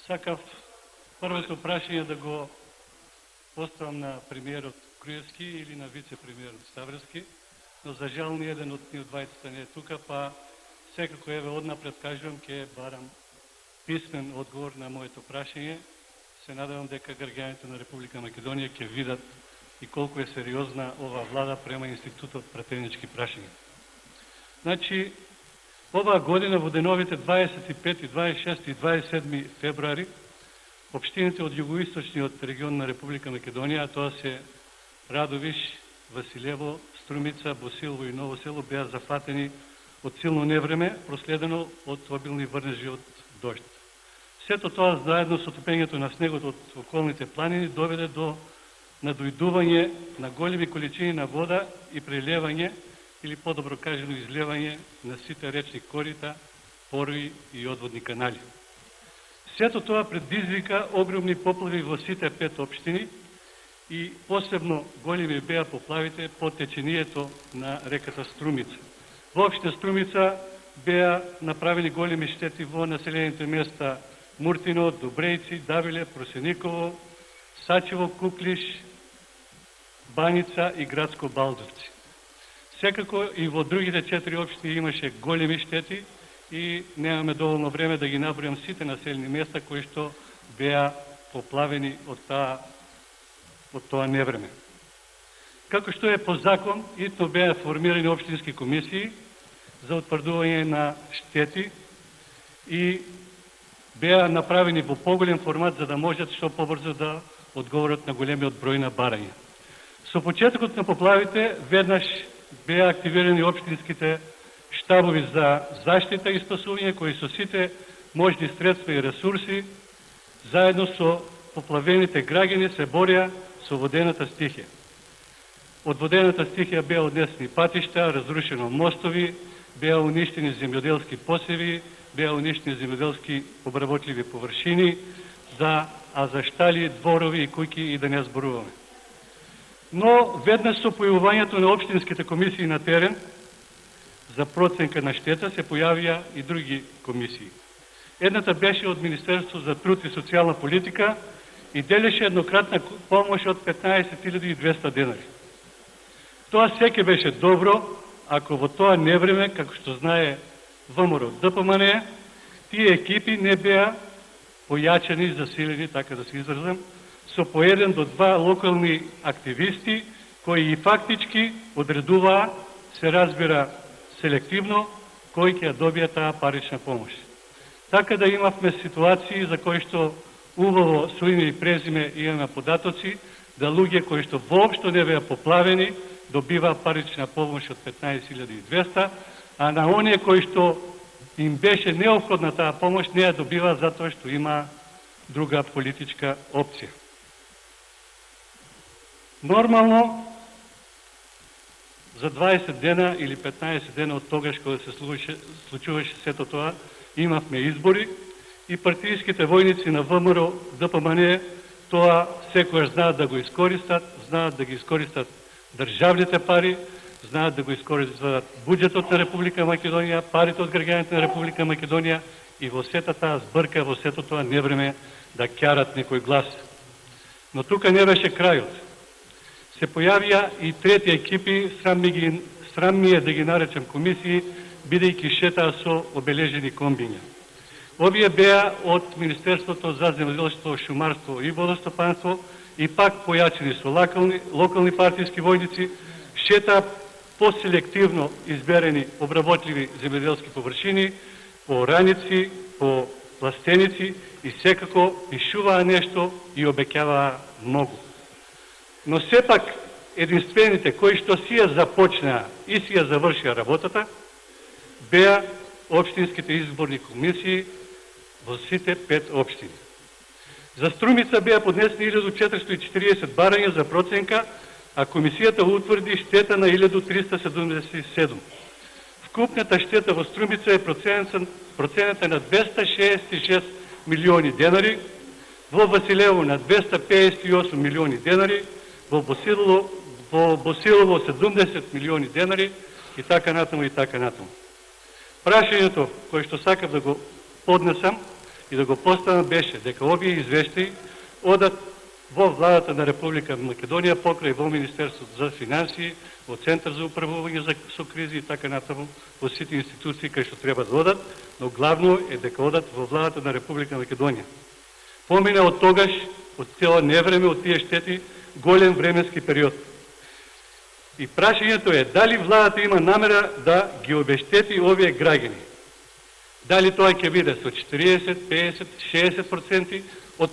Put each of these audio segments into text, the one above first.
Сакав првото прашање да го поставам на премиерот Груевски или на вице-премиерот Ставровски, но за жал ни еден од нив двајцата не е тука, па секако еве однапред кажувам ќе барам писмен одговор на моето прашање. Се надевам дека граѓаните на Република Македонија ќе видат и колку е сериозна ова влада према институтот пратенички прашања. Значи, оваа година во деновите 25, 26 и 27 февруари, општините од југоисточниот регион на Република Македонија, тоа се Радовиш, Василево, Струмица, Босилово и Ново село, беа зафатени од силно невреме, проследено од обилни врнежи од дожд. Сето тоа заедно со топењето на снегот од околните планини доведе до надојдување на големи количини на вода и прелевање, или подобро кажено излевање на сите речни корита, порови и одводни канали. Сето тоа предизвика огромни поплави во сите 5 општини и посебно големи беа поплавите по течението на реката Струмица. Во општина Струмица беа направени големи штети во населените места Муртино, Добрејци, Давиле, Просениково, Сачево, Куклиш, Баница и градско Балдовци. Секако и во другите 4 општини имаше големи штети и немаме доволно време да ги набројам сите населени места кои што беа поплавени од тоа невреме. Како што е по закон, итно беа формирани општински комисии за утврдување на штети и беа направени во поголем формат за да можат што побрзо да одговорат на големиот број на барања. Со почетокот на поплавите веднаш беа активирани општинските штабови за заштита и спасување кои со сите можни средства и ресурси заедно со поплавените граѓани се борија со водената стихија. Од водената стихија беа однесени патишта, разрушено мостови, беа уништени земјоделски посеви, беа уништени земјоделски обработливи површини, а за штали, дворови и куќи и да не зборуваме. Но веднаш со појавувањето на општинските комисии на терен за проценка на штета се појавија и други комисии. Едната беше од Министерство за труд и социјална политика и делеше еднократна помош од 15.200 денари. Тоа секе беше добро, ако во тоа невреме, како што знае ВМРО ДПМН, тие екипи не беа појачани, засилени, така да се изразам, со по 1 до 2 локални активисти, кои и фактички одредуваа, се разбира селективно, кои ќе добија таа парична помош. Така да имавме ситуации за кои што убаво со име и презиме имаме податоци, да луѓе кои што воопшто не беа поплавени, добива парична помош од 15.200, а на оние кои што им беше неопходна таа помош не ја добива затоа што има друга политичка опција. Нормално, за 20 дена или 15 дена од тогаш кога се случуваше сето тоа, имавме избори и партијските војници на ВМРО ДПМН тоа секојаш знаат да го искористат, знаат да ги искористат државните пари, знаат да го искористат буџетот на Република Македонија, парите од граѓаните на Република Македонија и во сета таа збрка, во сето тоа невреме да ќарат некој глас. Но тука не беше крајот. Се појавија и трети екипи, срам ми е да ги наречам комисии, бидејќи шетаа со обележени комбиња. Овие беа од Министерството за земјоделство, шумарство и водостопанство и пак појачени со локални партијски војници, шетаа поселективно изберени обработливи земјоделски површини, по раници, по пластеници и секако пишуваа нешто и обеќаваа многу. Но сепак единствените кои што си ја започнаа и си ја завршија работата беа општинските изборни комисии во сите 5 општини. За Струмица беа поднесени 1440 барања за проценка, а комисијата утврди штета на 1377. Вкупната штета во Струмица е процената на 266 милиони денари, во Василево на 258 милиони денари, во Босилово 70 милиони денари и така натаму и така натаму. Прашањето кое што сакав да го поднесам и да го поставам беше дека овие извештаи одат во владата на Република Македонија, покрај во Министерството за финансии, во Центар за управување со кризи и така натаму, во сите институции кај што треба да одат, но главно е дека одат во владата на Република Македонија. Помина од тогаш, од цело невреме, од тие штети, голем временски период. И прашањето е дали владата има намера да ги обештети овие граѓани. Дали тоа ќе биде со 40, 50, 60% од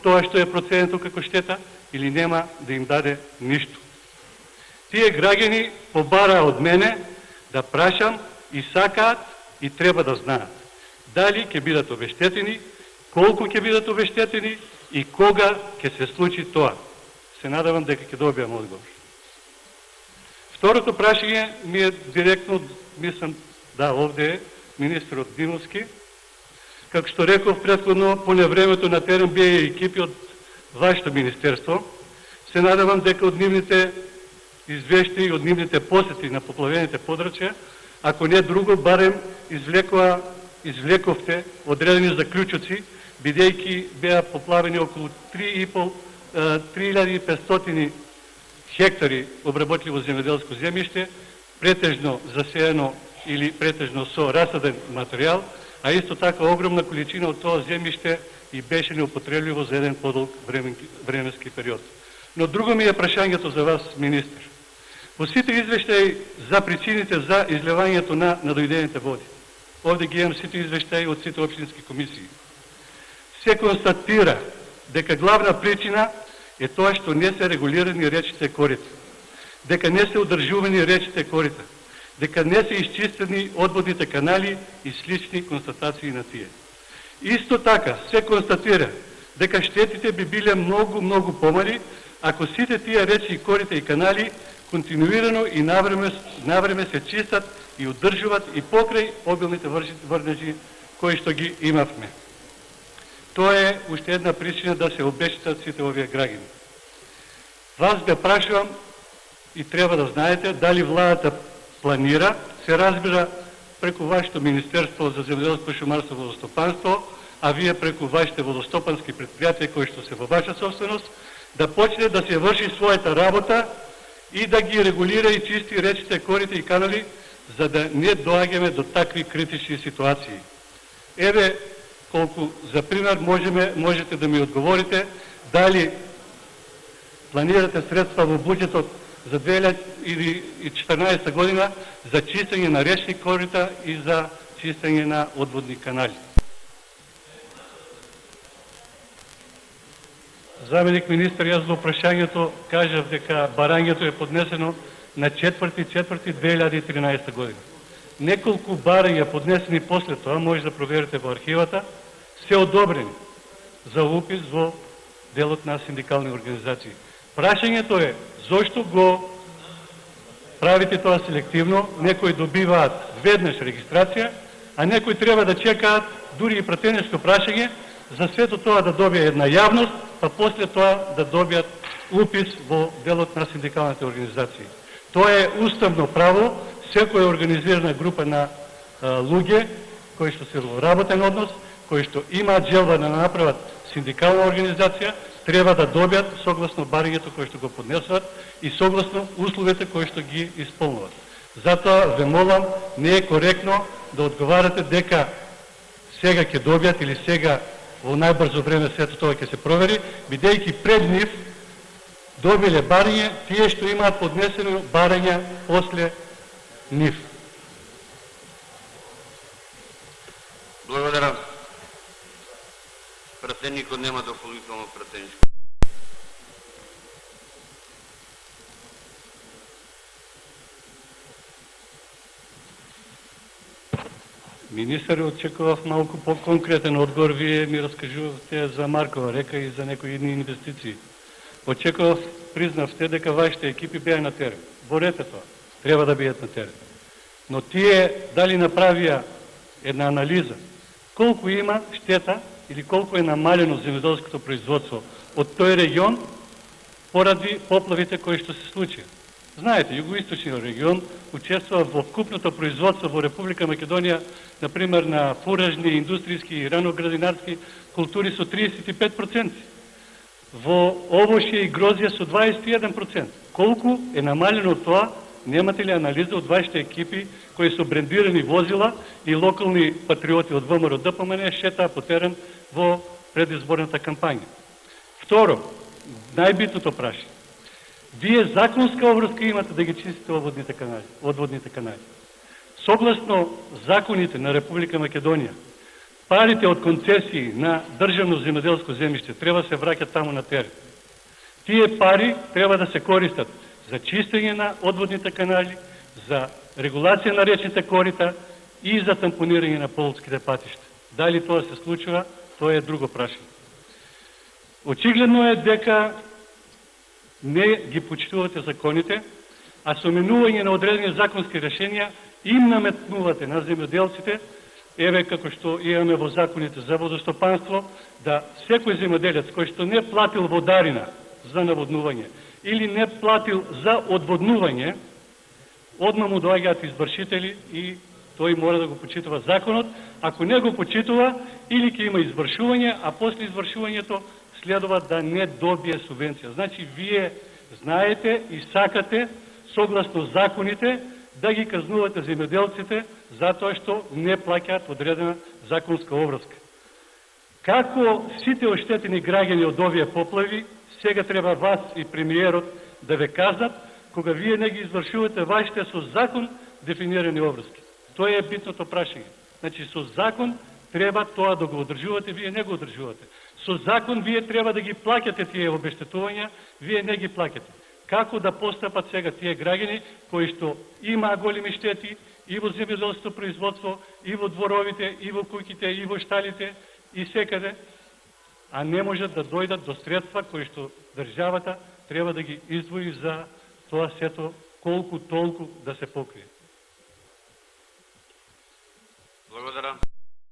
тоа што е проценето како штета, или нема да им даде ништо. Тие граѓани побараа од мене да прашам и сакаат и треба да знаат дали ќе бидат обештетени, колку ќе бидат обештетени и кога ќе се случи тоа. Се надавам дека ќе добијам одговор. Второто прашање ми е директно, мислам, да, овде е министерот Димовски. Како што реков претходно, по времето на терен беа и екипи од вашето министерство. Се надавам дека од нивните извештаи, од нивните посети на поплавените подрачја, ако не друго, барем извлековте одредени заклучоци, бидејќи беа поплавени околу 3500 хектари обработливо земјоделско земјиште, претежно засеено или претежно со расаден материјал, а исто така огромна количина од тоа земјиште и беше неупотребливо за еден подолг временски период. Но друго ми е прашањето за вас, министр. Во сите извештаи за причините за излевањето на надојдените води, овде ги имам сите извештаи од сите општински комисии, се констатира дека главна причина е тоа што не се регулирани речите корита, дека не се одржувани речите корита, дека не се изчистени одводните канали и слични констатации на тие. Исто така се констатира дека штетите би биле многу помали ако сите тие речи, корита и канали континуирано и навреме се чистат и одржуват и покрај обилните врнежи кои што ги имавме. Тоа е уште една причина да се обештетат сите овие граѓани. Вас бе прашувам и треба да знаете дали владата планира, се разбира преку вашето Министерство за земјоделство, шумарство и водостопанство, а вие преку вашите водостопански предпријатија кои што се во ваша собственост, да почне да се врши својата работа и да ги регулира и чисти речите, корита и канали, за да не доаѓаме до такви критични ситуации. Еве колку, за пример, можете да ми одговорите дали планирате средства во буџетот за 2014 година за чистење на речни корита и за чистење на одводни канали. Заменик министр, јас во прашањето кажав дека барањето е поднесено на 4.4.2013 година. Неколку барања поднесени после тоа, може да проверите во архивата, се одобрени за упис во делот на синдикални организации. Прашањето е зошто го правите тоа селективно, некои добиваат веднаш регистрација, а некои треба да чекаат дури и пратенешко прашање за сето тоа да добие една јавност, па после тоа да добијат упис во делот на синдикалните организации. Тоа е уставно право, секоја организирана група на луѓе кои што се во работен однос, кои што имаат желба да направат синдикална организација, треба да добијат согласно барањето кое што го поднесуват и согласно условите кои што ги исполнуват. Затоа ве молам, не е коректно да одговарате дека сега ќе добијат или сега во најбрзо време сето тоа ќе се провери, бидејќи пред нив добиле барање тие што имаат поднесено барања после нив. Благодарам. Пратеникот нема дополнително пратеничко. Министер, очекував малку по-конкретен одговор. Вие ми раскажувавте за Маркова река и за некои едни инвестиции. Очекував, признавте дека вашите екипи беа на терен. Борете тоа. Треба да биат на терен. Но тие дали направија една анализа колку има штета или колку е намалено земјоделското производство од тој регион поради поплавите кои што се случија. Знаете, Югоисточниот регион учествува во вкупното производство во Република Македонија, например на фуражни, индустријски и раноградинарски култури со 35%. Во овошје и грозје со 21%. Колку е намалено тоа? Немате ли анализа од вашите екипи кои со брендирани возила и локални патриоти од ВМРО ДПМН шетаа по терен во предизборната кампања? Второ, најбитното прашање. Вие законска обврска имате да ги чистите одводните канали. Согласно законите на Република Македонија, парите од концесии на државно земјоделско земјиште треба се враќат таму на терен. Тие пари треба да се користат за чистење на одводните канали, за регулација на речните корита и за тампонирање на полските патишта. Дали тоа се случува, тоа е друго прашање. Очигледно е дека не ги почитувате законите, а со менување на одредени законски решенија им наметнувате на земјоделците, еве како што имаме во законите за водостопанство, да секој земјоделец кој што не платил водарина за наводнување или не платил за одводнување, одма му доаѓаат извршители и тој мора да го почитува законот. Ако не го почитува, или ќе има извршување, а после извршувањето следува да не добие субвенција. Значи, вие знаете и сакате, согласно законите, да ги казнувате земјоделците затоа што не плаќаат одредена законска обврска. Како сите оштетени граѓани од овие поплави, сега треба вас и премиерот да ве казнат, кога вие не ги извршувате вашите со закон дефинирани обврски. Тоа е битното прашање. Значи, со закон треба тоа да го одржувате, вие не го одржувате. Со закон вие треба да ги плаќате тие обештетувања, вие не ги плаќате. Како да постапат сега тие граѓани кои што има големи штети и во земјоделското производство, и во дворовите, и во куќите, и во шталите, и секаде, а не можат да дојдат до средства кои што државата треба да ги издвои за тоа сето колку толку да се покрие.